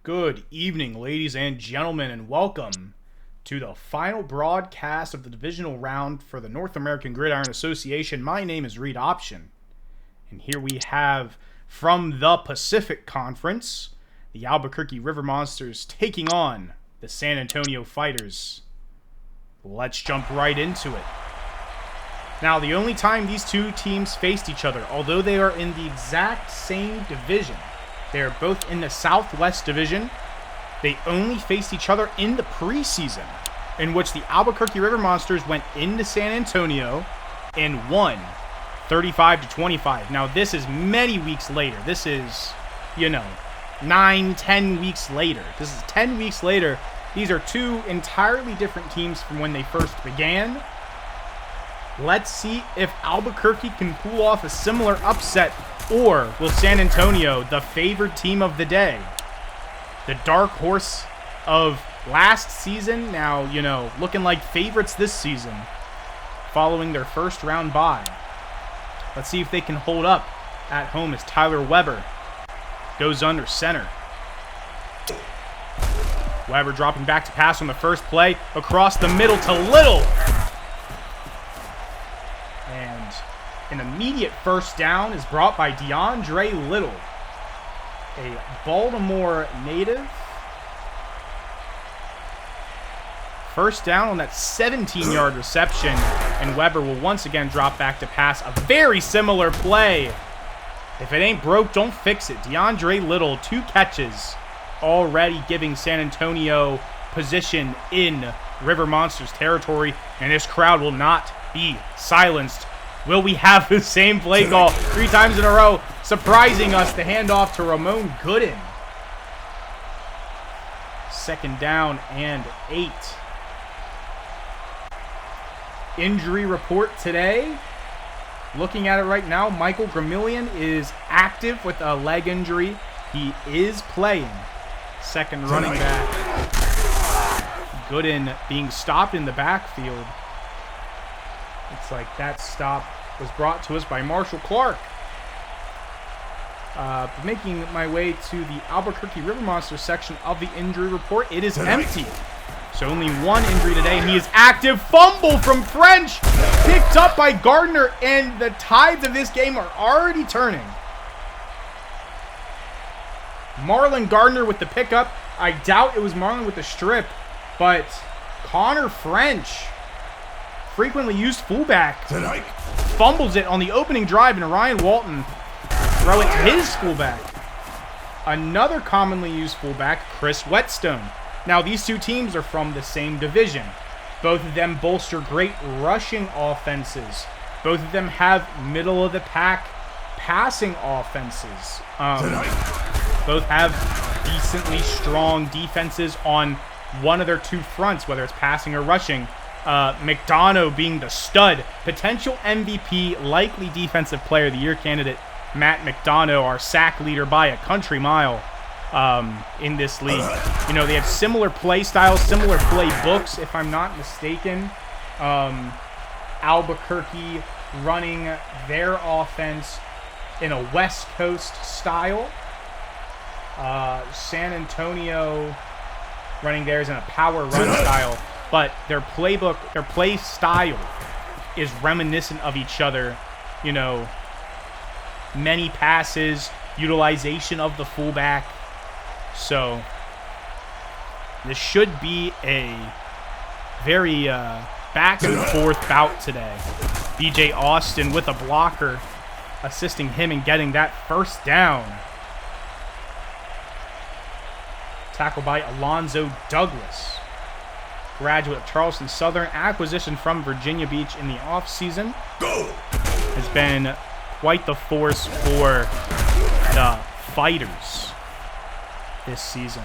Good evening, ladies and gentlemen, and welcome to the final broadcast of the divisional round for the North American Gridiron Association. My name is Reed Option, and here we have from the Pacific Conference, the Albuquerque River Monsters taking on the San Antonio Fighters. Let's jump right into it. Now, the only time these two teams faced each other, although they are in the exact same division, they are both in the Southwest Division. They only faced each other in the preseason, in which the Albuquerque River Monsters went into San Antonio and won 35-25. Now, this is many weeks later. This is, 9-10 weeks later. This is 10 weeks later. These are two entirely different teams from when they first began. Let's see if Albuquerque can pull off a similar upset, or will San Antonio, the favored team of the day, the dark horse of last season, now, looking like favorites this season, following their first round bye. Let's see if they can hold up at home as Tyler Weber goes under center. Weber dropping back to pass on the first play, across the middle to Little. And an immediate first down is brought by DeAndre Little, a Baltimore native. First down on that 17-yard reception, and Weber will once again drop back to pass. A very similar play. If it ain't broke, don't fix it. DeAndre Little, 2 catches, already giving San Antonio position in River Monsters territory, and this crowd will not be silenced. Will we have the same play call 3 times in a row, surprising us? The handoff to Ramon Gooden. Second down and 8. Injury report today. Looking at it right now, Michael Gramillion is active with a leg injury. He is playing. Second running back, Gooden, being stopped in the backfield. It's like that stop was brought to us by Marshall Clark. Making my way to the Albuquerque River Monsters section of the injury report, it is empty. So only one injury today, and he is active. Fumble from French, picked up by Gardner, and the tides of this game are already turning. Marlon Gardner with the pickup. I doubt it was Marlon with the strip, but Connor French, frequently used fullback, fumbles it on the opening drive, and Ryan Walton throw it to his fullback. Another commonly used fullback, Chris Whetstone. Now, these two teams are from the same division. Both of them bolster great rushing offenses. Both of them have middle-of-the-pack passing offenses. Both have decently strong defenses on one of their 2 fronts, whether it's passing or rushing. McDonough being the stud, potential MVP, likely Defensive Player of the Year candidate, Matt McDonough, our sack leader by a country mile in this league. They have similar play styles, similar playbooks, if I'm not mistaken. Albuquerque running their offense in a West Coast style. San Antonio running theirs in a power run style. But their playbook, their play style is reminiscent of each other. Many passes, utilization of the fullback. So this should be a very back and forth bout today. BJ Austin with a blocker, assisting him in getting that first down. Tackled by Alonzo Douglas, graduate of Charleston Southern, acquisition from Virginia Beach in the offseason. Has been quite the force for the Fighters this season.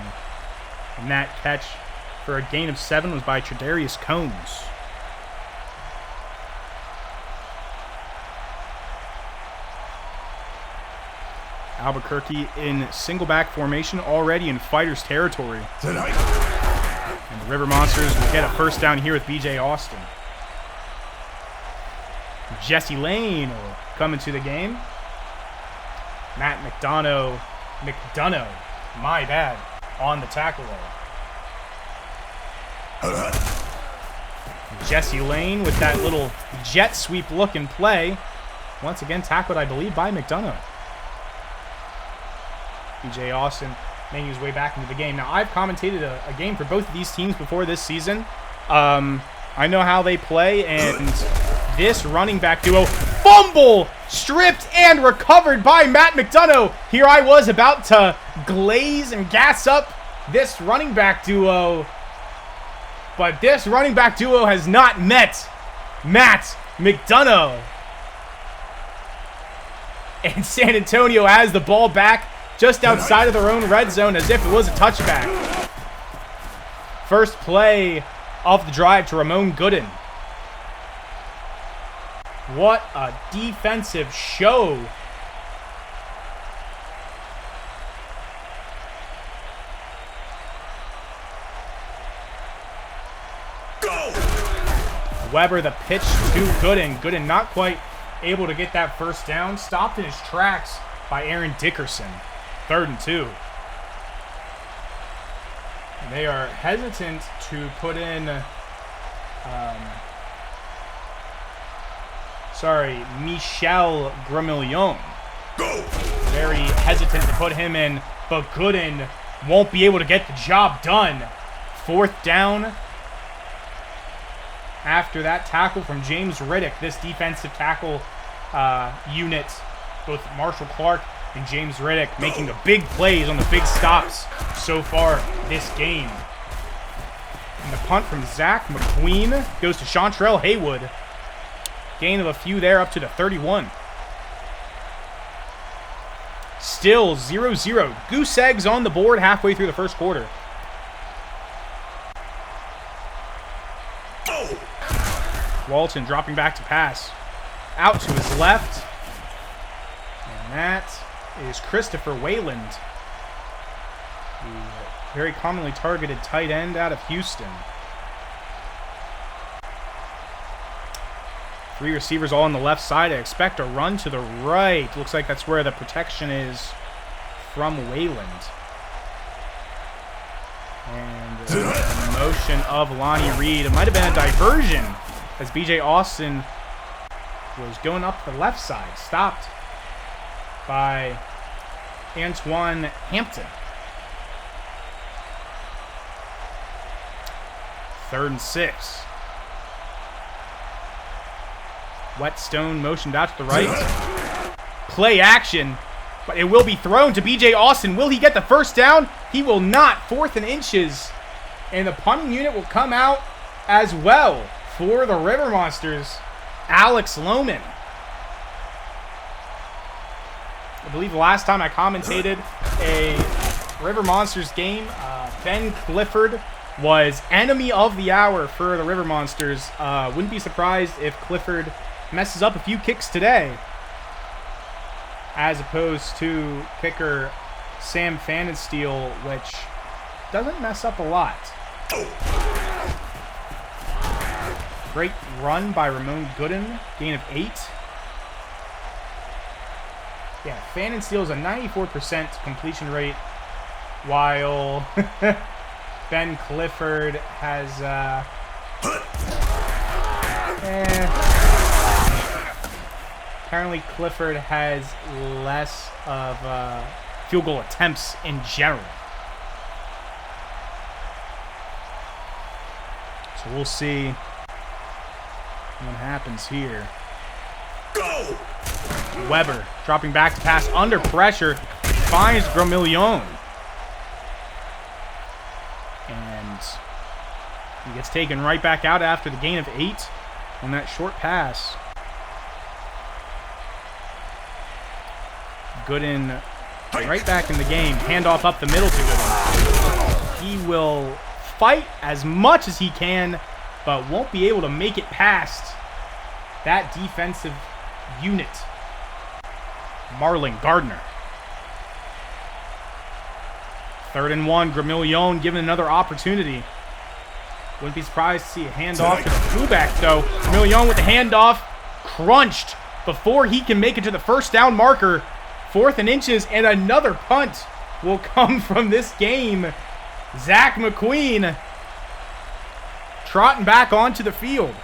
And that catch for a gain of 7 was by Tredarius Combs. Albuquerque in single back formation, already in Fighters territory. And the River Monsters will get a first down here with BJ Austin. Jesse Lane will come into the game. Matt McDonough, my bad, on the tackle there. Jesse Lane with that little jet sweep look and play. Once again tackled, I believe, by McDonough. BJ Austin making his way back into the game. Now, I've commentated a game for both of these teams before this season. I know how they play, and this running back duo, fumble, stripped, and recovered by Matt McDonough. Here I was about to glaze and gas up this running back duo, but this running back duo has not met Matt McDonough. And San Antonio has the ball back just outside of their own red zone as if it was a touchback. First play of the drive to Ramon Gooden. What a defensive show. Go! Weber the pitch to Gooden. Gooden not quite able to get that first down. Stopped in his tracks by Aaron Dickerson. 3rd and 2. They are hesitant to put in, Michel Gramillon. Very hesitant to put him in, but Gooden won't be able to get the job done. 4th down. After that tackle from James Riddick, this defensive tackle unit, both Marshall Clark and James Riddick making the big plays on the big stops so far this game. And the punt from Zach McQueen goes to Chantrell Haywood. Gain of a few there up to the 31. Still 0-0. Goose eggs on the board halfway through the first quarter. Walton dropping back to pass. Out to his left. And that is Christopher Wayland, the very commonly targeted tight end out of Houston. 3 receivers all on the left side. I expect a run to the right. Looks like that's where the protection is from Wayland. And the motion of Lonnie Reed. It might have been a diversion as BJ Austin was going up the left side. Stopped by Antoine Hampton. 3rd and 6. Whetstone motioned out to the right. Play action, but it will be thrown to BJ Austin. Will he get the first down? He will not. 4th and inches. And the punting unit will come out as well for the River Monsters. Alex Lohman. I believe the last time I commentated a River Monsters game, Ben Clifford was enemy of the hour for the River Monsters. Wouldn't be surprised if Clifford messes up a few kicks today, as opposed to kicker Sam Fandensteel, which doesn't mess up a lot. Great run by Ramon Gooden, gain of 8. Yeah, Fandensteel's a 94% completion rate, while Ben Clifford has apparently Clifford has less of field goal attempts in general. So we'll see what happens here. Go! Weber dropping back to pass under pressure, finds Gramillon. And he gets taken right back out after the gain of 8 on that short pass. Gooden right back in the game. Handoff up the middle to Gooden. He will fight as much as he can, but won't be able to make it past that defensive unit. Marlon Gardner. 3rd and 1. Gramillon given another opportunity. Wouldn't be surprised to see a handoff to the fullback, though. Gramillon with the handoff. Crunched before he can make it to the first down marker. 4th and inches, and another punt will come from this game Zach McQueen trotting back onto the field.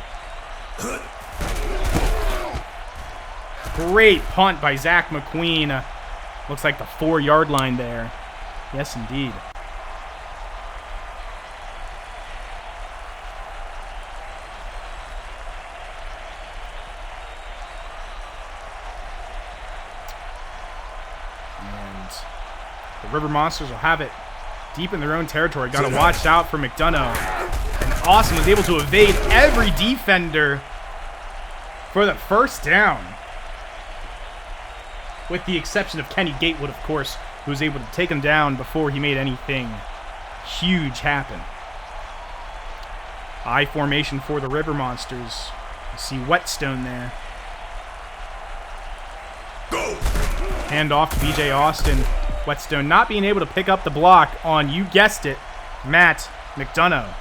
Great punt by Zach McQueen. Looks like the 4-yard line there. Yes, indeed. And the River Monsters will have it deep in their own territory. Got to watch out for McDonough. And Austin was able to evade every defender for the first down. With the exception of Kenny Gatewood, of course, who was able to take him down before he made anything huge happen. I formation for the River Monsters. You see Whetstone there. Go. Hand off to BJ Austin. Whetstone not being able to pick up the block on, you guessed it, Matt McDonough.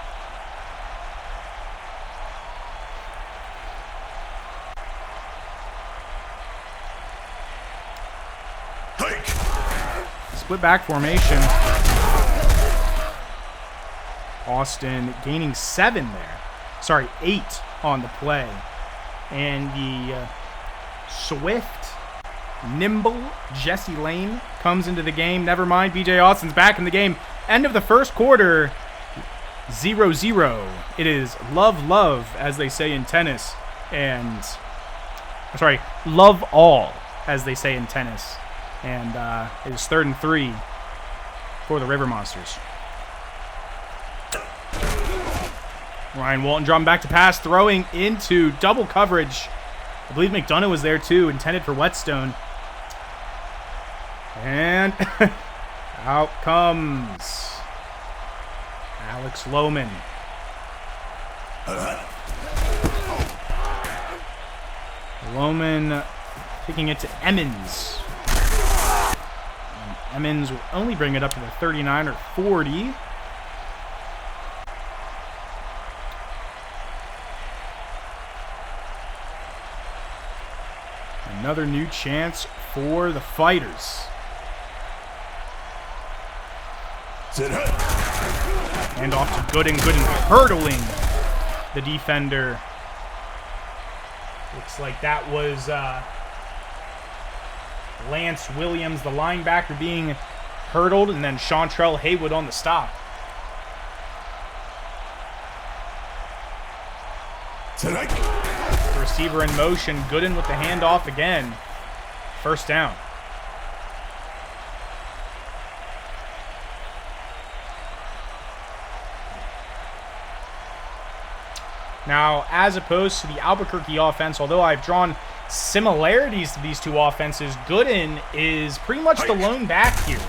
Split back formation. Austin gaining 7 there. Sorry, 8 on the play. And the swift, nimble Jesse Lane comes into the game. Never mind, BJ Austin's back in the game. End of the first quarter, 0-0. It is love, as they say in tennis. And, sorry, love all, as they say in tennis. And it is 3rd and 3 for the River Monsters. Ryan Walton dropping back to pass, throwing into double coverage. I believe McDonough was there too, intended for Whetstone. And out comes Alex Lohman. Lohman kicking it to Emmons. And Emmons will only bring it up to the 39 or 40. Another new chance for the Fighters. And off to Gooden. Gooden hurdling the defender. Looks like that was Lance Williams, the linebacker, being hurdled, and then Chantrell Haywood on the stop. The receiver in motion. Gooden with the handoff again. First down. Now, as opposed to the Albuquerque offense, although I've drawn similarities to these two offenses, Gooden is pretty much the lone back here.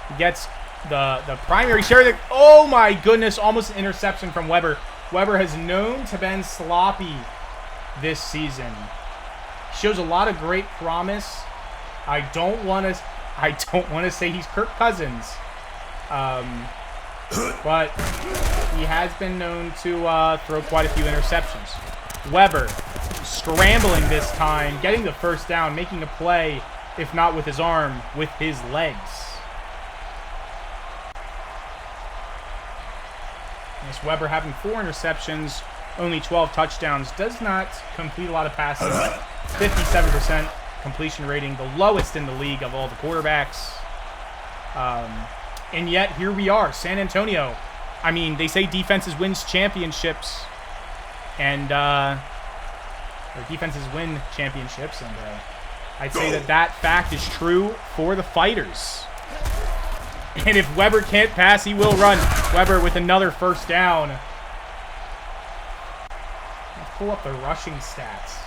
He gets the primary share. Oh my goodness, almost an interception from Weber. Weber has known to been sloppy this season. Shows a lot of great promise. I don't want to say he's Kirk Cousins. But he has been known to throw quite a few interceptions. Weber scrambling this time, getting the first down, making a play, if not with his arm, with his legs. This Weber having 4 interceptions, only 12 touchdowns, does not complete a lot of passes. 57% completion rating, the lowest in the league of all the quarterbacks. And yet, here we are, San Antonio. I mean, they say defenses wins championships. And, or defenses win championships. And I'd say that fact is true for the Fighters. And if Weber can't pass, he will run. Weber with another first down. Let's pull up the rushing stats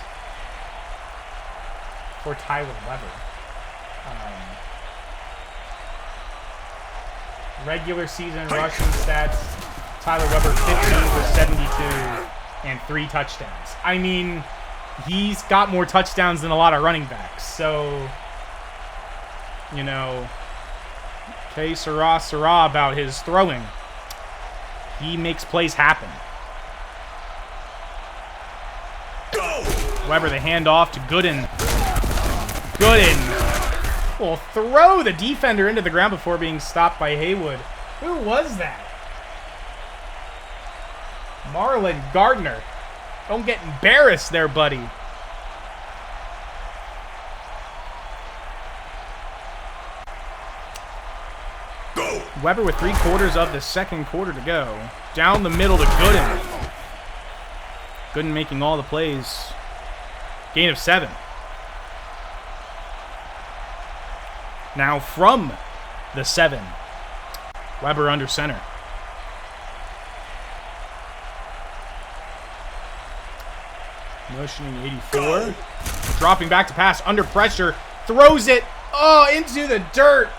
for Tyler Weber. Regular season rushing stats, Tyler Weber 15 for 72 and 3 touchdowns. I mean, he's got more touchdowns than a lot of running backs. So, you know, que sera about his throwing. He makes plays happen. Weber, the handoff to Gooden. Gooden will throw the defender into the ground before being stopped by Haywood. Who was that? Marlon Gardner. Don't get embarrassed there, buddy. Go. Weber with 3/4 of the second quarter to go. Down the middle to Gooden. Gooden making all the plays. Gain of 7. Now from the 7. Weber under center. Motioning 84. Dropping back to pass under pressure. Throws it. Oh, into the dirt.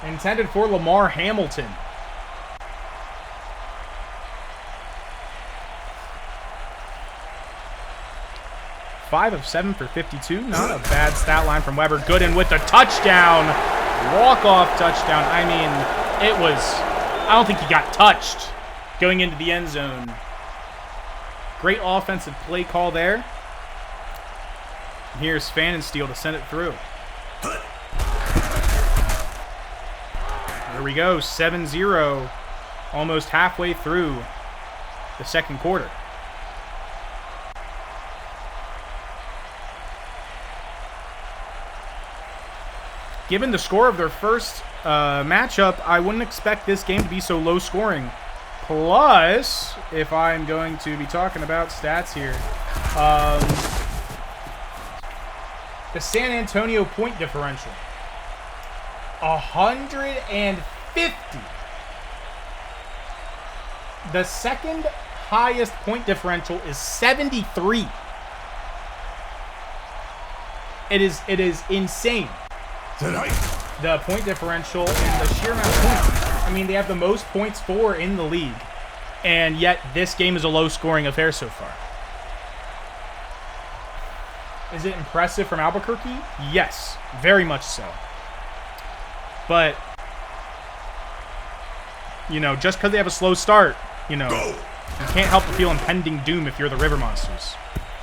Intended for Lamar Hamilton. Five of 7 for 52. Not a bad stat line from Weber. Gooden with the touchdown. Walk-off touchdown. I mean, it was... I don't think he got touched going into the end zone. Great offensive play call there. Here's Fanninsteel to send it through. There we go. 7-0. Almost halfway through the second quarter. Given the score of their first matchup, I wouldn't expect this game to be so low scoring. Plus, if I'm going to be talking about stats here, the San Antonio point differential, 150. The second highest point differential is 73. It is insane. Tonight. The point differential and the sheer amount of points. I mean, they have the most points for in the league. And yet, this game is a low-scoring affair so far. Is it impressive from Albuquerque? Yes, very much so. But, you know, just because they have a slow start, you know, you can't help but feel impending doom if you're the River Monsters.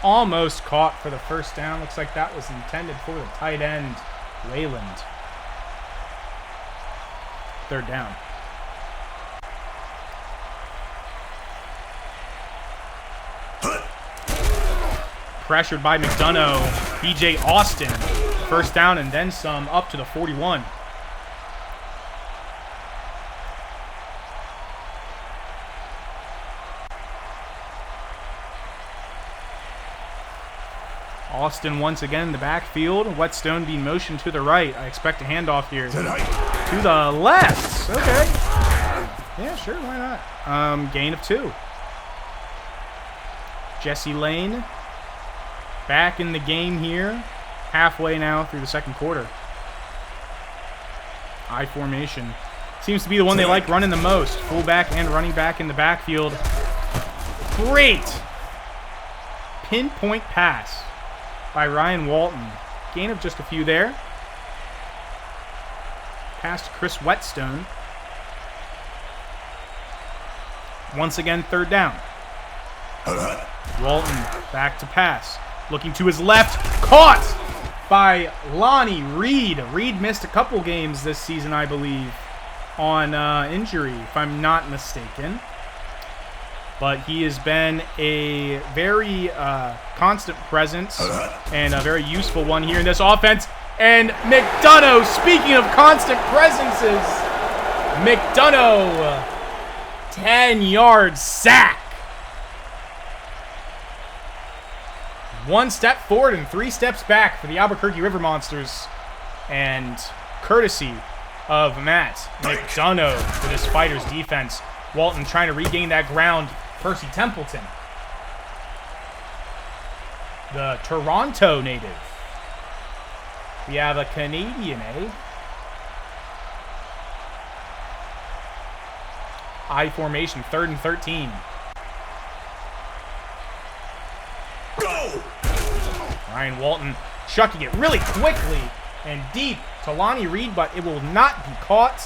Almost caught for the first down. Looks like that was intended for the tight end, Wayland. Third down. Pressured by McDonough. DJ Austin. First down and then some up to the 41. Austin once again in the backfield. Whetstone being motioned to the right. I expect a handoff here. To the left. Okay. Yeah, sure. Why not? Gain of 2. Jesse Lane back in the game here. Halfway now through the second quarter. I formation. Seems to be the one they like running the most. Fullback and running back in the backfield. Great pinpoint pass by Ryan Walton. Gain of just a few there. Pass to Chris Whetstone. Once again, third down. Walton back to pass. Looking to his left. Caught by Lonnie Reed. Reed missed a couple games this season, I believe, on injury, if I'm not mistaken. But he has been a very constant presence and a very useful one here in this offense. And McDonough, speaking of constant presences, McDonough, 10-yard sack. 1 step forward and 3 steps back for the Albuquerque River Monsters. And courtesy of Matt McDonough for this Spiders defense. Walton trying to regain that ground. Percy Templeton, the Toronto native. We have a Canadian, eh? I formation, 3rd and 13. Go! Ryan Walton chucking it really quickly and deep to Lonnie Reed, but it will not be caught.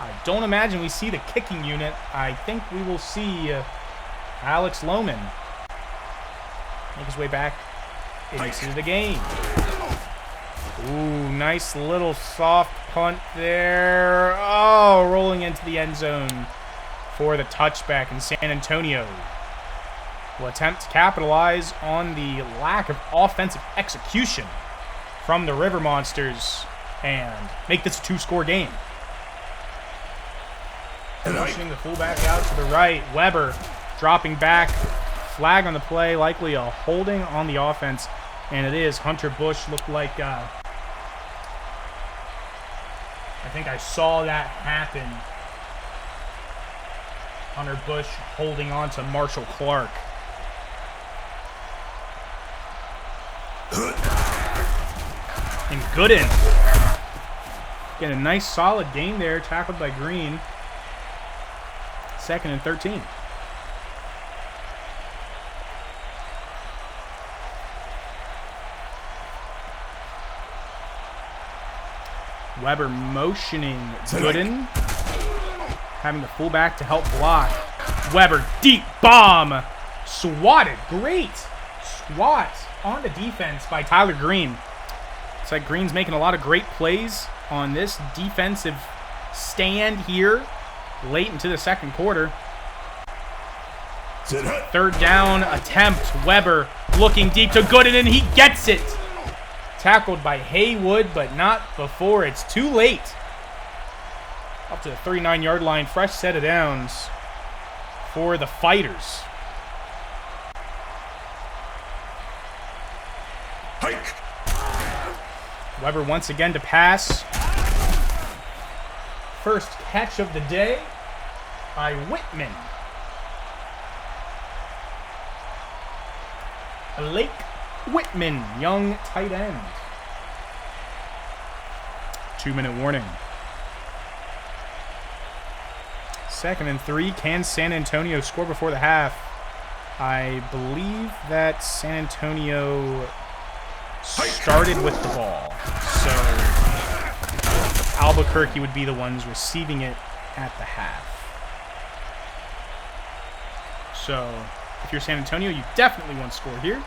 I don't imagine we see the kicking unit. I think we will see Alex Lohman make his way back into the game. Ooh, nice little soft punt there. Oh, rolling into the end zone for the touchback, and San Antonio will attempt to capitalize on the lack of offensive execution from the River Monsters and make this a 2-score game. Pushing the fullback out to the right. Weber dropping back. Flag on the play, likely a holding on the offense, and it is. Hunter Bush looked like I think I saw that happen. Hunter Bush holding on to Marshall Clark. And Gooden getting a nice solid gain there, tackled by Green. 2nd and 13. Weber motioning Gooden, having the fullback to help block. Weber, deep bomb, swatted, great swat on the defense by Tyler Green. It's like Green's making a lot of great plays on this defensive stand here late into the second quarter. 3rd down attempt. Weber looking deep to Gooden, and he gets it. Tackled by Haywood, but not before it's too late. Up to the 39-yard line. Fresh set of downs for the Fighters. Hike. Weber once again to pass. First catch of the day by Whitman. Blake Whitman, young tight end. 2-minute warning. 2nd and 3. Can San Antonio score before the half? I believe that San Antonio started with the ball. So Albuquerque would be the ones receiving it at the half. So if you're San Antonio, you definitely want to score here.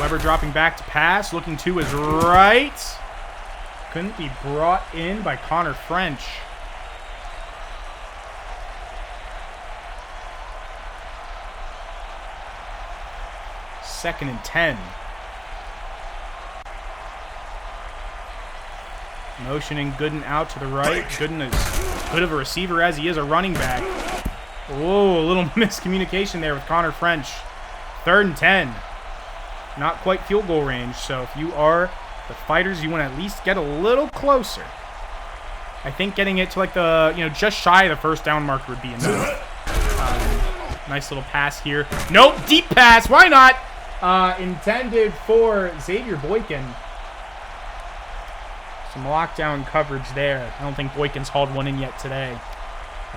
Weber dropping back to pass, looking to his right. Couldn't be brought in by Connor French. Second and 10. Motioning Gooden out to the right. Gooden is good of a receiver as he is a running back. Whoa, a little miscommunication there with Connor French. 3rd and 10. Not quite field goal range, so if you are the Fighters, you want to at least get a little closer. I think getting it to like the, just shy of the first down marker would be enough. Nice little pass here. Nope, deep pass. Why not? Intended for Xavier Boykin. Some lockdown coverage there. I don't think Boykin's hauled one in yet today.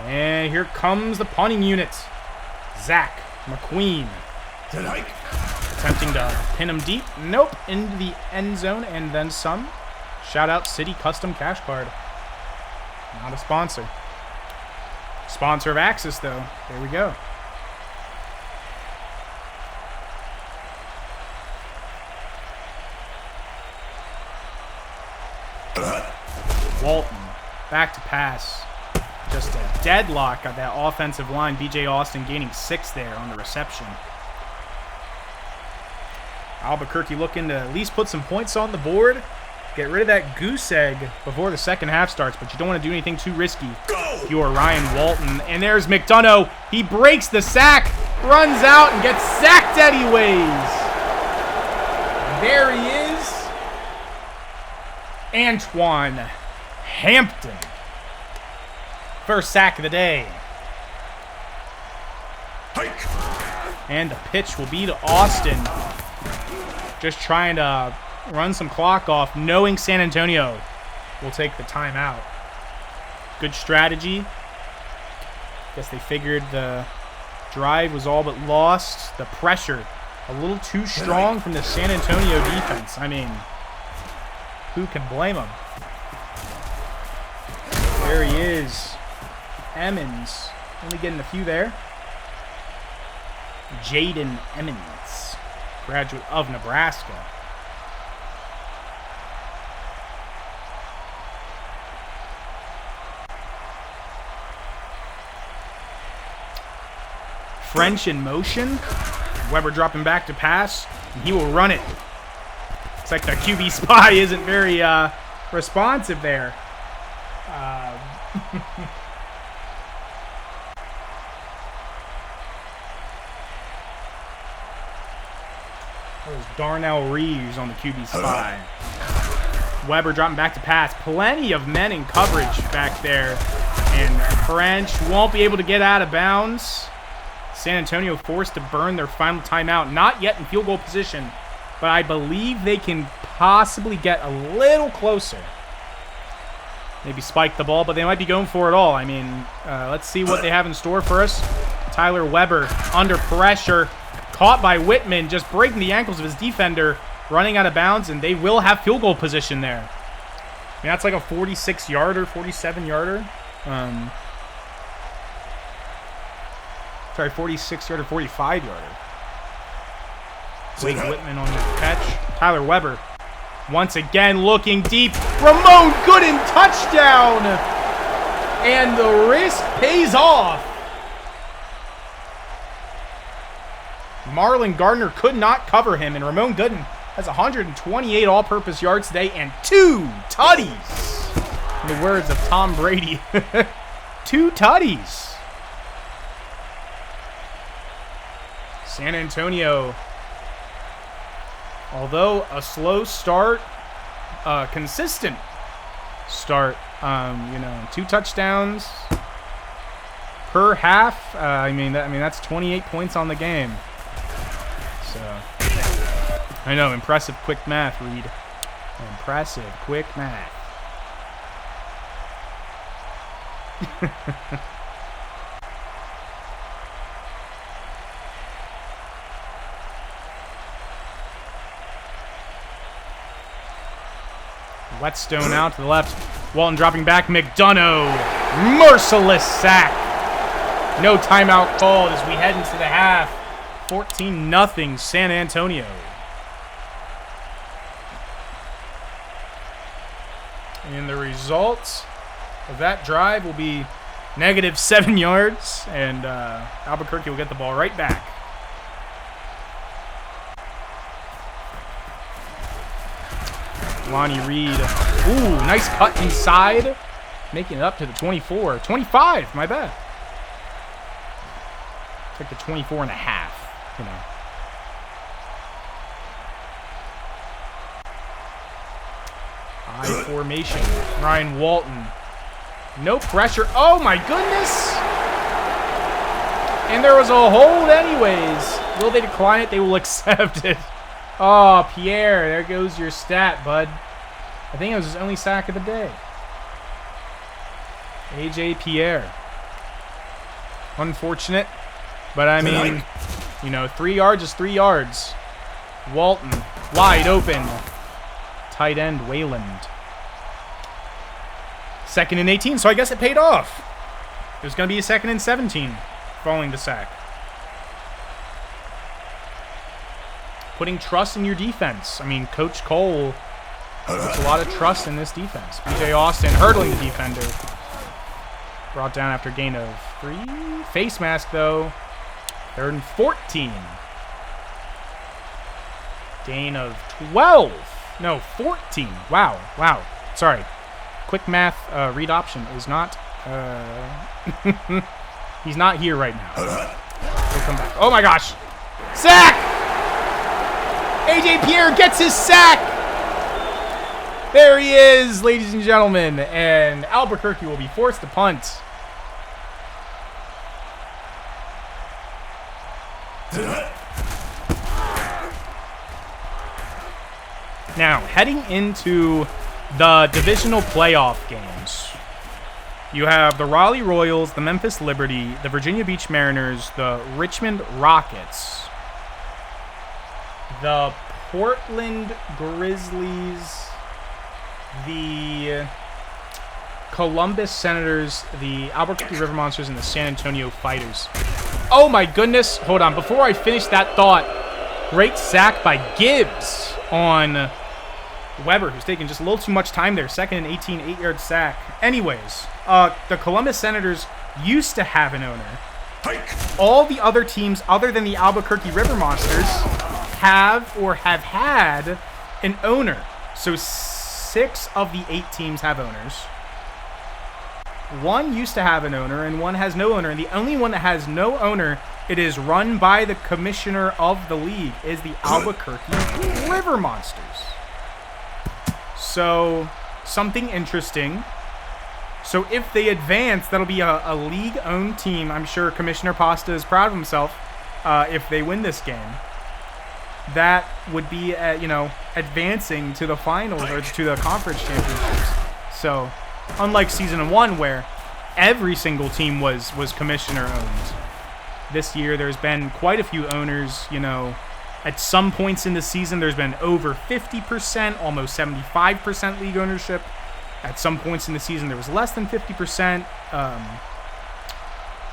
And here comes the punting unit. Zach McQueen. Attempting to pin him deep. Nope. Into the end zone and then some. Shout out City Custom Cash Card. Not a sponsor. Sponsor of Axis, though. There we go. Walton. Back to pass. Just a deadlock of that offensive line. B.J. Austin gaining 6 there on the reception. Albuquerque looking to at least put some points on the board. Get rid of that goose egg before the second half starts, but you don't want to do anything too risky. If you are Ryan Walton. And there's McDonough. He breaks the sack, runs out, and gets sacked anyways. There he is. Antoine Hampton. First sack of the day. And the pitch will be to Austin. Just trying to run some clock off, knowing San Antonio will take the timeout. Good strategy. Guess they figured the drive was all but lost. The pressure a little too strong from the San Antonio defense. I mean, who can blame them? There he is. Emmons only getting a few there. Jaden Emmons, graduate of Nebraska. French in motion. Weber dropping back to pass, and he will run it. Looks like the QB spy isn't very responsive there. There's Darnell Reeves on the QB spy. Weber dropping back to pass. Plenty of men in coverage back there. And French won't be able to get out of bounds. San Antonio forced to burn their final timeout. Not yet in field goal position, but I believe they can possibly get a little closer. Maybe spike the ball, but they might be going for it all. I mean, let's see what they have in store for us. Tyler Weber under pressure. Caught by Whitman, just breaking the ankles of his defender, running out of bounds, and they will have field goal position there. I mean, that's like a 46-yarder, 47-yarder. Sorry, 46-yarder, 45-yarder. Blake Whitman on the catch. Tyler Weber once again looking deep. Ramon Gooden touchdown! And the risk pays off. Marlon Gardner could not cover him, and Ramon Gooden has 128 all-purpose yards today and 2 tutties. In the words of Tom Brady, 2 tutties. San Antonio, although a slow start, consistent start, 2 touchdowns per half. I mean that's 28 points on the game. So, I know, impressive quick math, Reed. Impressive quick math. Whetstone out to the left. Walton dropping back. McDonough. Merciless sack. No timeout called as we head into the half. 14-0 San Antonio. And the result of that drive will be -7 yards, and Albuquerque will get the ball right back. Lonnie Reed. Ooh, nice cut inside. Making it up to the 24. 25, my bad. Took the 24 and a half. High formation. Ryan Walton. No pressure. Oh my goodness! And there was a hold anyways. Will they decline it? They will accept it. Oh, Pierre, there goes your stat, bud. I think it was his only sack of the day. AJ Pierre. Unfortunate. But I mean, 3 yards is 3 yards. Walton, wide open. Tight end, Wayland. 2nd and 18, so I guess it paid off. There's going to be a 2nd and 17 following the sack. Putting trust in your defense. I mean, Coach Cole puts a lot of trust in this defense. PJ Austin hurdling the defender. Brought down after gain of 3. Face mask, though. 3rd and 14. Gain of 12. No, 14. Wow. Sorry. Quick math read option is not... he's not here right now. He'll come back. Oh, my gosh. Sack! AJ Pierre gets his sack! There he is, ladies and gentlemen. And Albuquerque will be forced to punt. Now, heading into the divisional playoff games, you have the Raleigh Royals, the Memphis Liberty, the Virginia Beach Mariners, the Richmond Rockets, the Portland Grizzlies, the Columbus Senators, the Albuquerque River Monsters, and the San Antonio Fighters. Oh my goodness. Hold on. Before I finish that thought, great sack by Gibbs on Weber, who's taking just a little too much time there. Second and 18, 8-yard sack. Anyways, the Columbus Senators used to have an owner. All the other teams other than the Albuquerque River Monsters have or have had an owner. So 6 of the 8 teams have owners. One used to have an owner and one has no owner. And the only one that has no owner, it is run by the commissioner of the league, is the Albuquerque River Monsters. So, something interesting. So if they advance, that'll be a league-owned team. I'm sure Commissioner Pasta is proud of himself if they win this game. That would be, advancing to the finals or to the conference championships. So, unlike Season 1 where every single team was commissioner-owned, this year there's been quite a few owners, At some points in the season, there's been over 50%, almost 75% league ownership. At some points in the season, there was less than 50%.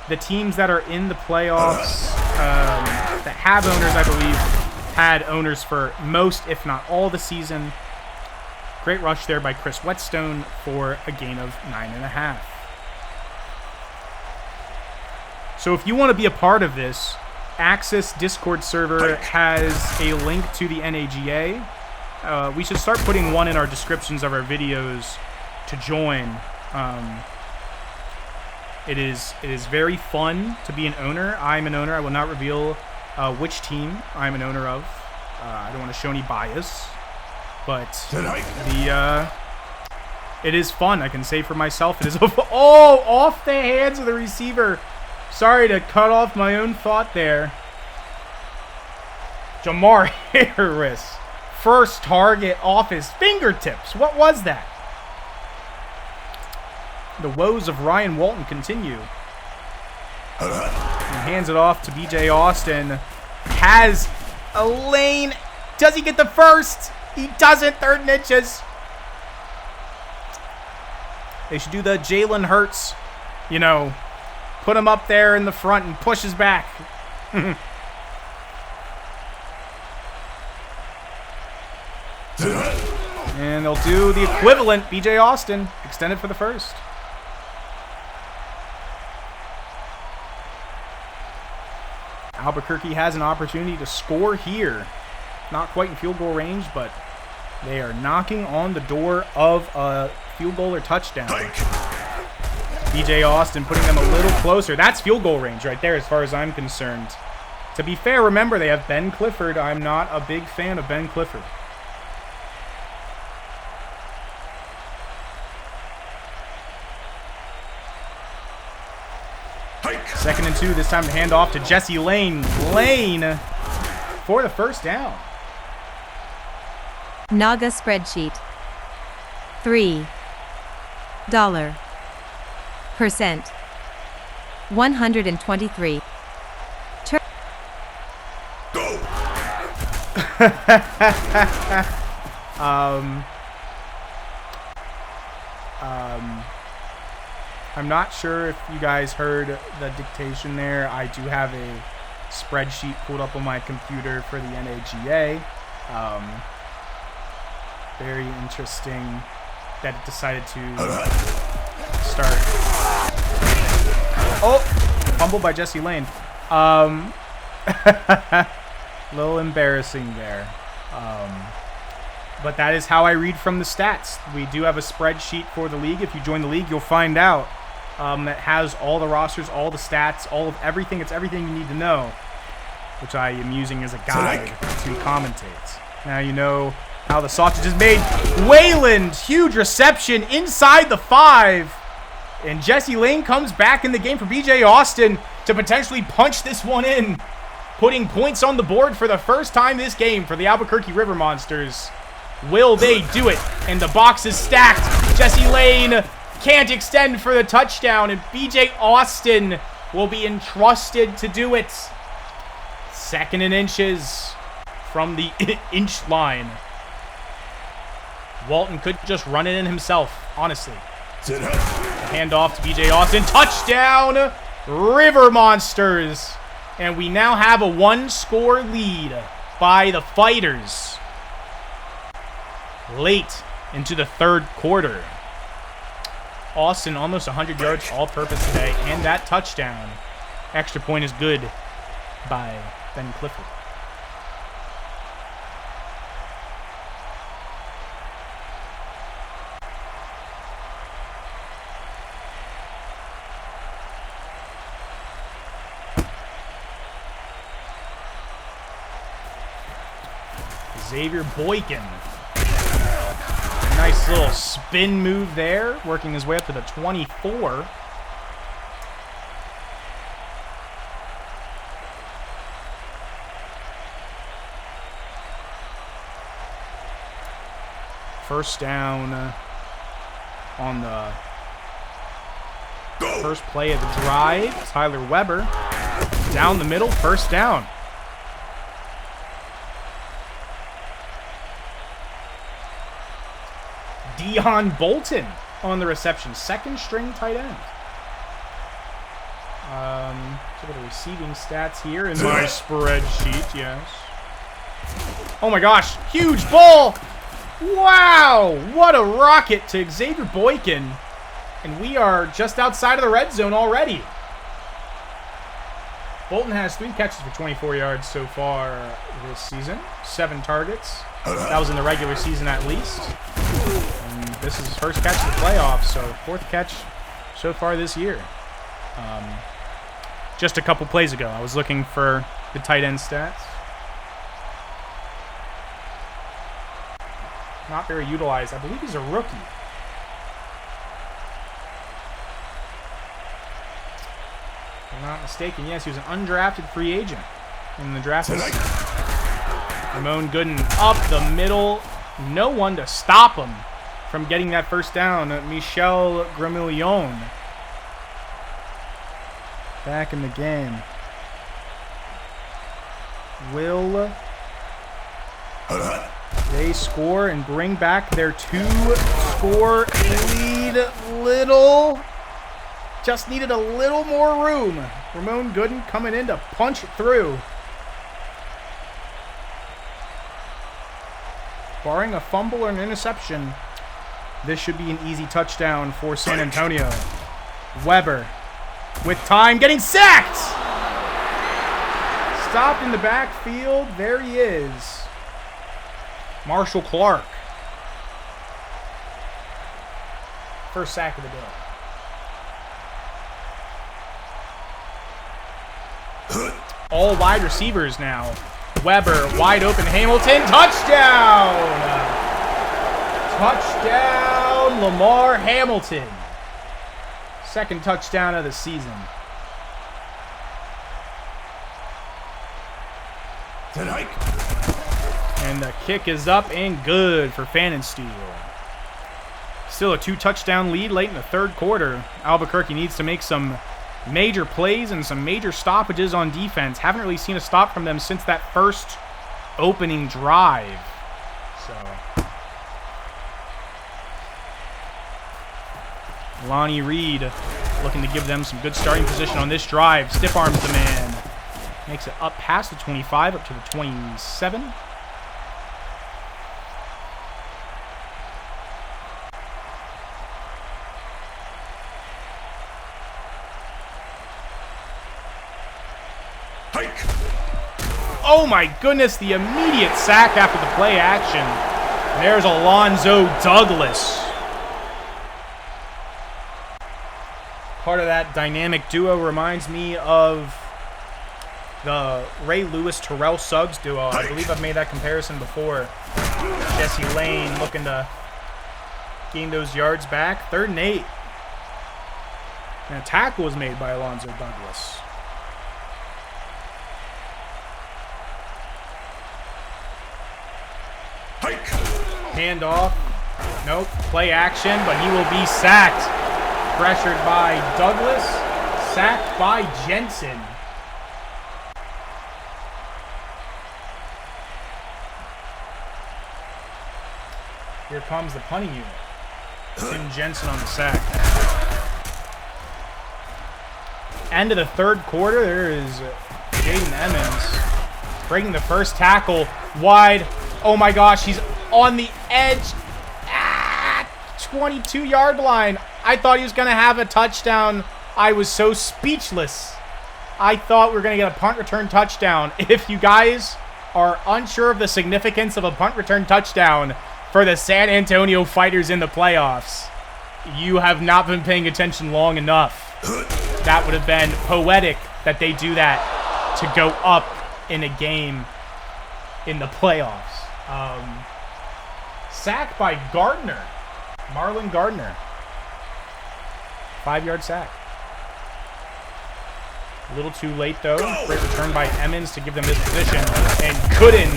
The teams that are in the playoffs that have owners, I believe, had owners for most, if not all, the season. Great rush there by Chris Whetstone for a gain of 9.5. So if you want to be a part of this, Axis Discord server has a link to the NAGA. We should start putting one in our descriptions of our videos to join. It is very fun to be an owner. I'm an owner. I will not reveal which team I'm an owner of. I don't want to show any bias, but it is fun. I can say for myself, it is off the hands of the receiver. Sorry to cut off my own thought there. Jamar Harris, first target off his fingertips. What was that? The woes of Ryan Walton continue. He hands it off to B.J. Austin. Has a lane. Does he get the first? He doesn't. 3rd and inches. They should do the Jalen Hurts, put him up there in the front and push his back. And they'll do the equivalent. B.J. Austin extended for the first. Albuquerque has an opportunity to score here. Not quite in field goal range, but they are knocking on the door of a field goal or touchdown. B.J. Austin putting them a little closer. That's field goal range right there as far as I'm concerned. To be fair, remember, they have Ben Clifford. I'm not a big fan of Ben Clifford. Second and 2, this time to hand off to Jesse Lane. Lane for the first down. NAGA spreadsheet. $3. %. 123. Go. I'm not sure if you guys heard the dictation there. I do have a spreadsheet pulled up on my computer for the NAGA. Very interesting that it decided to start. Oh, fumble by Jesse Lane. Little embarrassing there. But that is how I read from the stats. We do have a spreadsheet for the league. If you join the league, you'll find out that has all the rosters, all the stats, all of everything. It's everything you need to know, which I am using as a guide to commentate. Now you know how the sausage is made. Wayland, huge reception inside the 5. And Jesse Lane comes back in the game for B.J. Austin to potentially punch this one in, putting points on the board for the first time this game for the Albuquerque River Monsters. Will they do it? And the box is stacked. Jesse Lane can't extend for the touchdown, and B.J. Austin will be entrusted to do it. 2nd and inches from the inch line. Walton could just run it in himself, honestly. Hand off to B.J. Austin. Touchdown, River Monsters. And we now have a 1-score lead by the Fighters late into the third quarter. Austin almost 100 yards all-purpose today, and that touchdown. Extra point is good by Ben Clifford. Xavier Boykin. Nice little spin move there, working his way up to the 24. First down on the first play of the drive. Tyler Weber down the middle, first down. Dion Bolton on the reception. Second string tight end. Look at the receiving stats here in my spreadsheet, yes. Oh my gosh, huge ball! Wow, what a rocket to Xavier Boykin. And we are just outside of the red zone already. Bolton has 3 catches for 24 yards so far this season. 7 targets. That was in the regular season at least. And this is his first catch of the playoffs, so 4th catch so far this year. Just a couple plays ago, I was looking for the tight end stats. Not very utilized. I believe he's a rookie. If I'm not mistaken, yes, he was an undrafted free agent in the draft. Ramon Gooden up the middle. No one to stop him from getting that first down. Michel Gramillon back in the game. Will they score and bring back their 2-score lead? Just needed a little more room. Ramon Gooden coming in to punch it through. Barring a fumble or an interception, this should be an easy touchdown for San Antonio. Weber with time, getting sacked! Stopped in the backfield. There he is. Marshall Clark. First sack of the day. All wide receivers now. Weber, wide open. Hamilton, touchdown! Touchdown, Lamar Hamilton. Second touchdown of the season. And the kick is up and good for Pfannenstiel. Still a 2-touchdown lead late in the third quarter. Albuquerque needs to make some major plays and some major stoppages on defense. Haven't really seen a stop from them since that first opening drive. So Lonnie Reed looking to give them some good starting position on this drive. Stiff arms the man. Makes it up past the 25, up to the 27. Oh my goodness, the immediate sack after the play action. There's Alonzo Douglas. Part of that dynamic duo reminds me of the Ray Lewis-Terrell Suggs duo. I believe I've made that comparison before. Jesse Lane looking to gain those yards back. 3rd and 8. And a tackle was made by Alonzo Douglas. Handoff. Nope. Play action, but he will be sacked. Pressured by Douglas. Sacked by Jensen. Here comes the punting unit. Tim Jensen on the sack. End of the third quarter. There is Jaden Emmons breaking the first tackle wide. Oh my gosh, he's on the edge. 22-yard line. I thought he was going to have a touchdown. I was so speechless. I thought we were going to get a punt return touchdown. If you guys are unsure of the significance of a punt return touchdown for the San Antonio Fighters in the playoffs, you have not been paying attention long enough. That would have been poetic that they do that to go up in a game in the playoffs. Sack by Gardner. Marlon Gardner. 5-yard sack. A little too late, though. Great return by Emmons to give them his position. And Gooden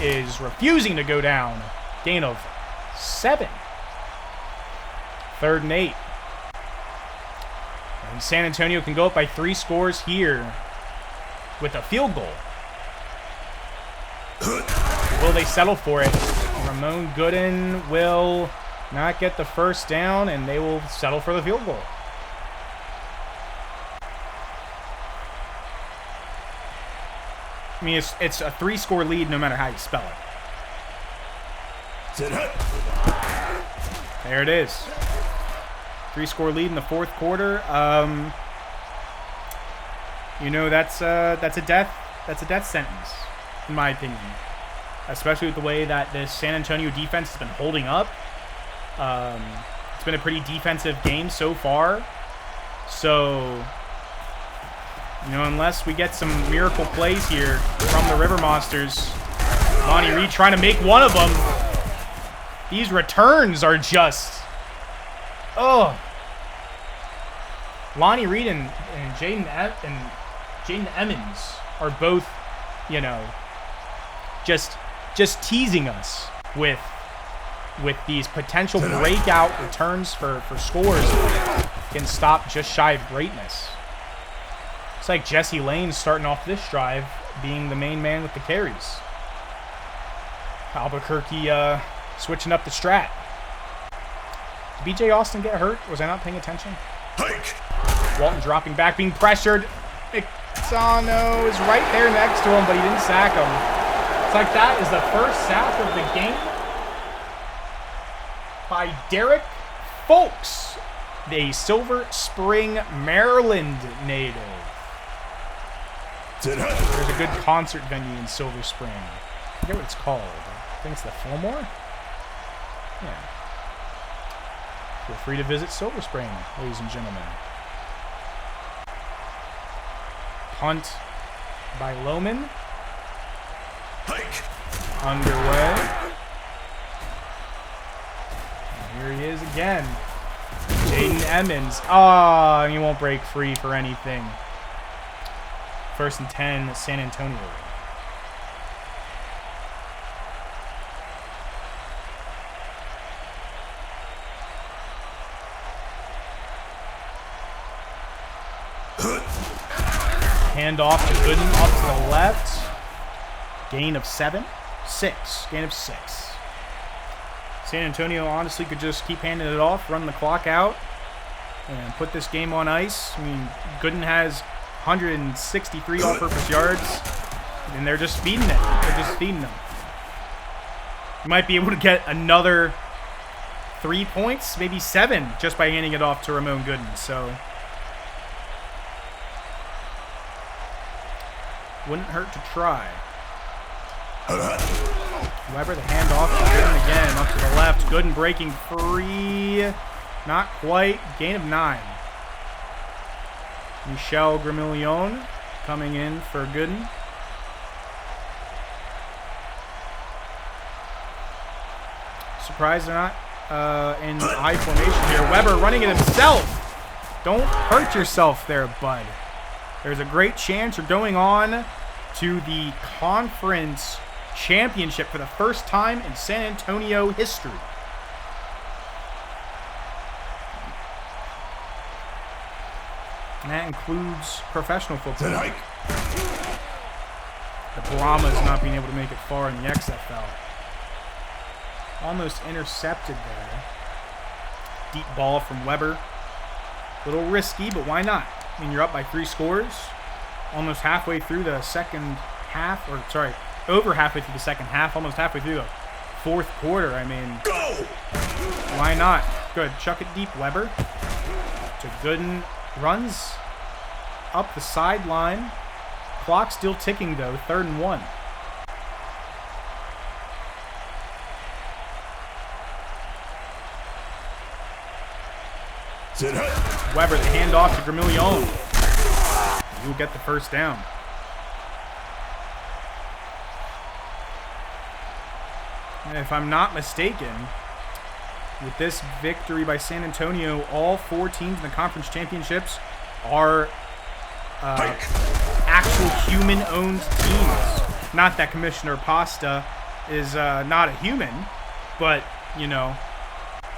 is refusing to go down. Gain of 7. 3rd and 8. And San Antonio can go up by 3 scores here with a field goal. Will they settle for it? Ramon Gooden will not get the first down, and they will settle for the field goal. I mean, it's a 3-score lead no matter how you spell it. There it is. 3-score lead in the 4th quarter. You know, that's a death sentence, in my opinion. Especially with the way that this San Antonio defense has been holding up. It's been a pretty defensive game so far. So, you know, unless we get some miracle plays here from the River Monsters. Lonnie Reed trying to make one of them. These returns are just... Oh. Lonnie Reed and Jaden Emmons are both, you know, just teasing us with these potential breakout returns for scores can stop just shy of greatness. It's like Jesse Lane starting off this drive being the main man with the carries. Albuquerque switching up the strat. Did B.J. Austin get hurt? Was I not paying attention? Walton dropping back, being pressured. Mixano is right there next to him, but he didn't sack him. It's like that is the first sack of the game by Derek Folks, the Silver Spring, Maryland native. There's a good concert venue in Silver Spring. I forget what it's called. I think it's the Fillmore? Yeah. Feel free to visit Silver Spring, ladies and gentlemen. Punt by Lohman. Underway. And here he is again. Jaden Emmons. Oh, and he won't break free for anything. 1st and 10, San Antonio. Hand off to Gooden up to the left. Gain of 7. 6. Gain of 6. San Antonio honestly could just keep handing it off, run the clock out, and put this game on ice. I mean, Gooden has 163 all-purpose yards, and they're just feeding it. They're just feeding them. You might be able to get another 3 points, maybe 7, just by handing it off to Ramon Gooden. So, wouldn't hurt to try. Weber, the handoff to Gooden again, up to the left. Gooden breaking free. Not quite. Gain of 9. Michel Gramillion coming in for Gooden. Surprised they're not in I formation here. Weber running it himself. Don't hurt yourself there, bud. There's a great chance you're going on to the conference championship for the first time in San Antonio history. And that includes professional football. The Brahmas not being able to make it far in the XFL. Almost intercepted there. Deep ball from Weber. A little risky, but why not? I mean, you're up by 3 scores. almost halfway through the second half, or sorry, over halfway through the second half, almost halfway through the fourth quarter. I mean, Go! why not? Good. Chuck it deep, Weber. To Gooden. Runs up the sideline. Clock still ticking, though. 3rd and 1. Sit hut. Weber, the handoff to Gramillion. You'll get the first down. And if I'm not mistaken, with this victory by San Antonio, all 4 teams in the conference championships are actual human-owned teams. Not that Commissioner Pasta is not a human, but, you know,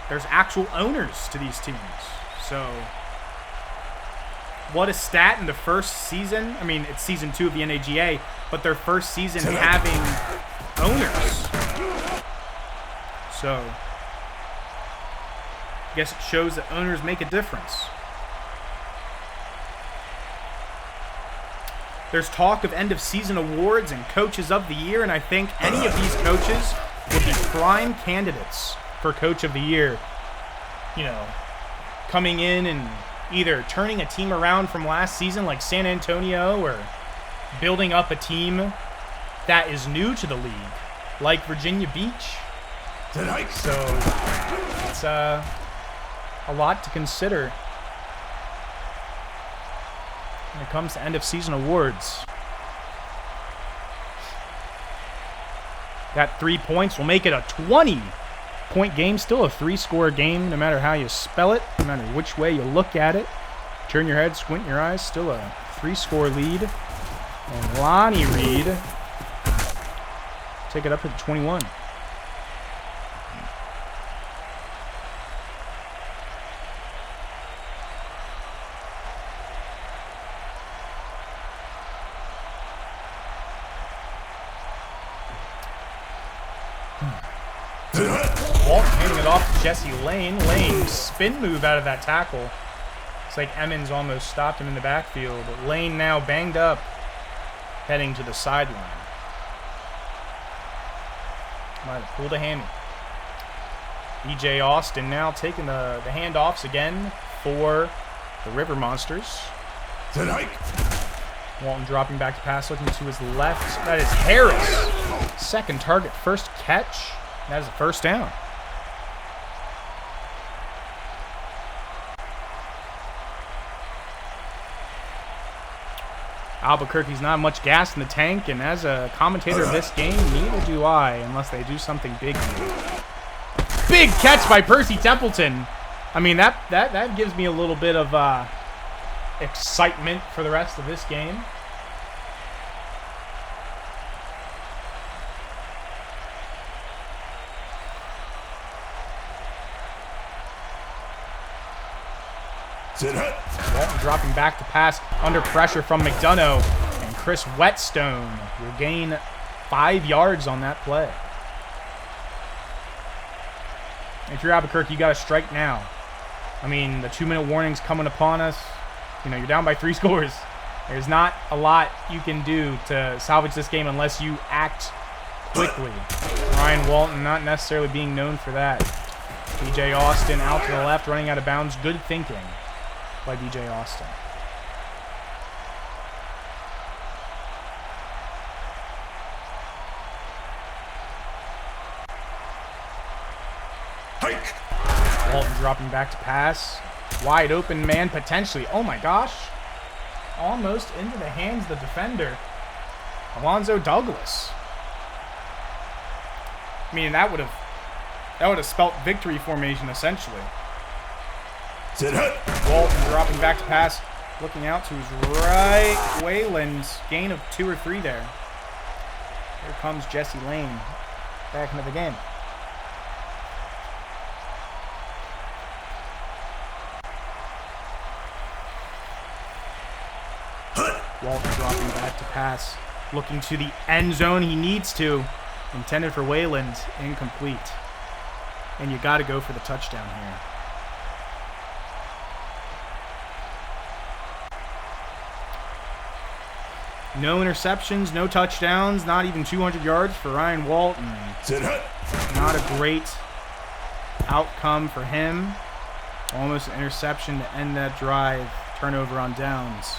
there's actual owners to these teams. So, what a stat in the first season. I mean, it's season 2 of the NAGA, but their first season having owners. So, I guess it shows that owners make a difference. There's talk of end-of-season awards and coaches of the year, and I think any of these coaches would be prime candidates for coach of the year. You know, coming in and either turning a team around from last season like San Antonio, or building up a team that is new to the league like Virginia Beach. So it's a lot to consider when it comes to end-of-season awards. That 3 points will make it a 20-point game. Still a 3-score game, no matter how you spell it, no matter which way you look at it. Turn your head, squint your eyes. Still a 3-score lead. And Lonnie Reed take it up to the 21. Walt handing it off to Jesse Lane. Lane spin move out of that tackle. It's like Emmons almost stopped him in the backfield. Lane now banged up, heading to the sideline. Might have pulled a hammy. E.J. Austin now taking the handoffs again for the River Monsters. Walton dropping back to pass, looking to his left. That is Harris. Second target, first catch. That is a first down. Albuquerque's not much gas in the tank, and as a commentator of this game, neither do I, unless they do something big. Big catch by Percy Templeton. I mean, that gives me a little bit of excitement for the rest of this game. Walton dropping back to pass under pressure from McDonough, and Chris Whetstone will gain 5 yards on that play. If you're Albuquerque, you got to strike now. I mean, the 2-minute warning's coming upon us. You know, you're down by 3 scores. There's not a lot you can do to salvage this game unless you act quickly. Ryan Walton not necessarily being known for that. DJ Austin out to the left, running out of bounds. Good thinking by DJ Austin. Hike. Walton dropping back to pass. Wide open man potentially. Oh my gosh. Almost into the hands of the defender, Alonzo Douglas. I mean, that would have spelt victory formation essentially. Walton dropping back to pass, looking out to his right. Wayland's gain of 2 or 3 there. Here comes Jesse Lane back into the game. Walton dropping back to pass, looking to the end zone. He needs to. Intended for Wayland, incomplete. And you got to go for the touchdown here. No interceptions, no touchdowns, not even 200 yards for Ryan Walton. Not a great outcome for him. Almost an interception to end that drive. Turnover on downs.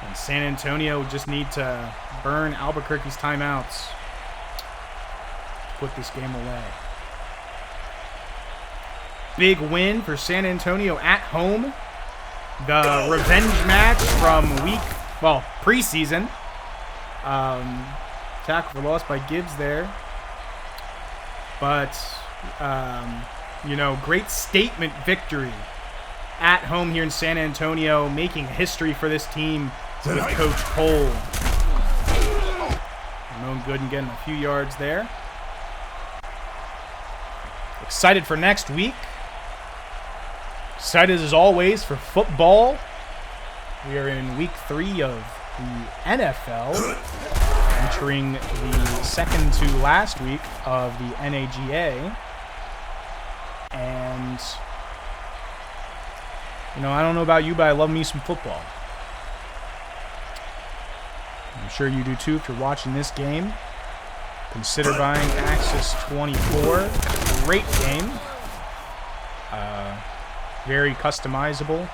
And San Antonio just need to burn Albuquerque's timeouts to put this game away. Big win for San Antonio at home. The revenge match from preseason. Tackle for loss by Gibbs there. But, great statement victory at home here in San Antonio, making history for this team with Coach Cole. Ramon Gooden getting a few yards there. Excited for next week. Excited as always for football. We are in week 3 of the NFL, entering the second to last week of the NAGA. And, I don't know about you, but I love me some football. I'm sure you do too if you're watching this game. Consider buying Access 24. Great game. Very customizable.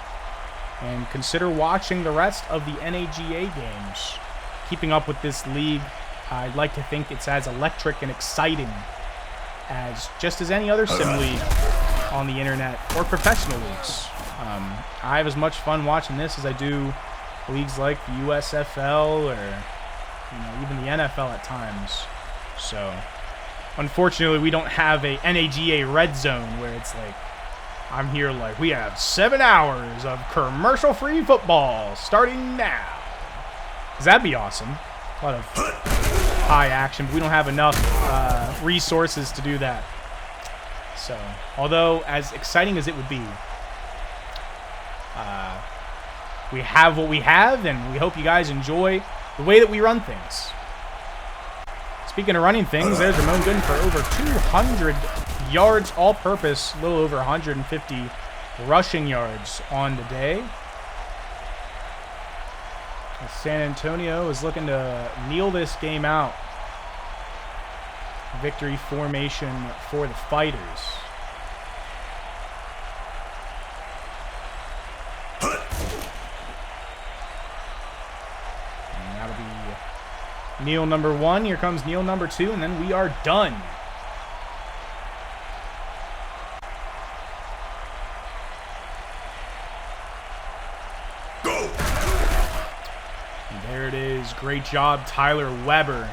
And consider watching the rest of the NAGA games. Keeping up with this league, I'd like to think it's as electric and exciting as just as any other sim league on the internet or professional leagues. I have as much fun watching this as I do leagues like the USFL or even the NFL at times. So, unfortunately, we don't have a NAGA red zone where it's like, I'm here like, we have 7 hours of commercial-free football starting now. Because that'd be awesome. A lot of high action, but we don't have enough resources to do that. So, although as exciting as it would be, we have what we have, and we hope you guys enjoy the way that we run things. Speaking of running things, there's Ramon Gooden for over 200 yards all-purpose, a little over 150 rushing yards on the day. San Antonio is looking to kneel this game out. Victory formation for the Fighters. And that'll be kneel number 1. Here comes kneel number 2, and then we are done. There it is. Great job, Tyler Weber.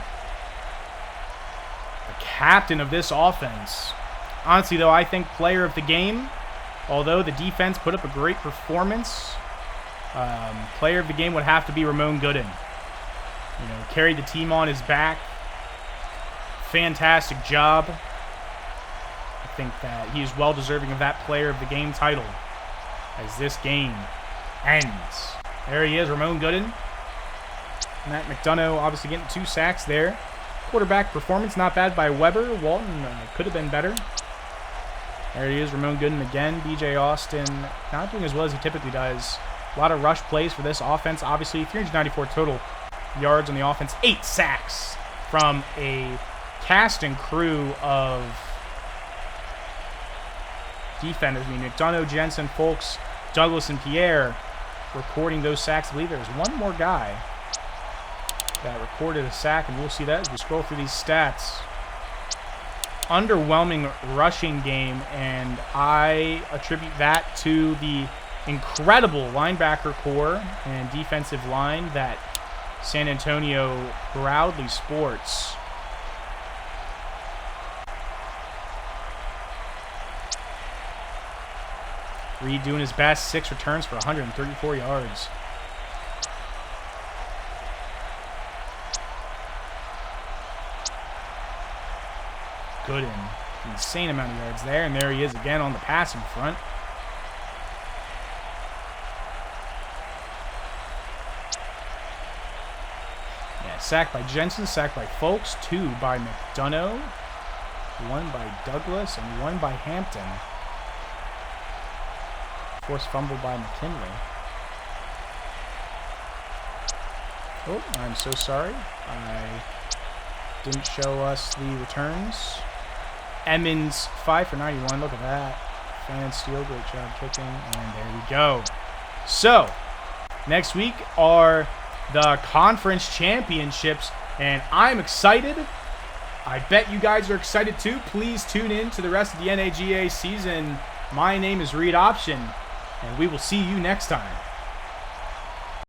The captain of this offense. Honestly, though, I think player of the game. Although the defense put up a great performance, player of the game would have to be Ramon Gooden. Carried the team on his back. Fantastic job. I think that he is well deserving of that player of the game title as this game ends. There he is, Ramon Gooden. Matt McDonough obviously getting 2 sacks there. Quarterback performance not bad by Weber. Walton could have been better. There he is, Ramon Gooden again. BJ Austin not doing as well as he typically does. A lot of rush plays for this offense. Obviously, 394 total yards on the offense. 8 sacks from a cast and crew of defenders. McDonough, Jensen, Folks, Douglas, and Pierre recording those sacks. I believe there's one more guy that recorded a sack, and we'll see that as we scroll through these stats. Underwhelming rushing game, and I attribute that to the incredible linebacker core and defensive line that San Antonio proudly sports. Reed doing his best, 6 returns for 134 yards. Gooden, insane amount of yards there, and there he is again on the passing front. Yeah, sacked by Jensen, sacked by Folks, 2 by McDonough, 1 by Douglas, and 1 by Hampton. Forced fumble by McKinley. Oh, I'm so sorry. I didn't show us the returns. Emmons 5 for 91. Look at that. Fan steal. Great job kicking. And there we go. So, next week are the conference championships. And I'm excited. I bet you guys are excited too. Please tune in to the rest of the NAGA season. My name is Reed Option. And we will see you next time.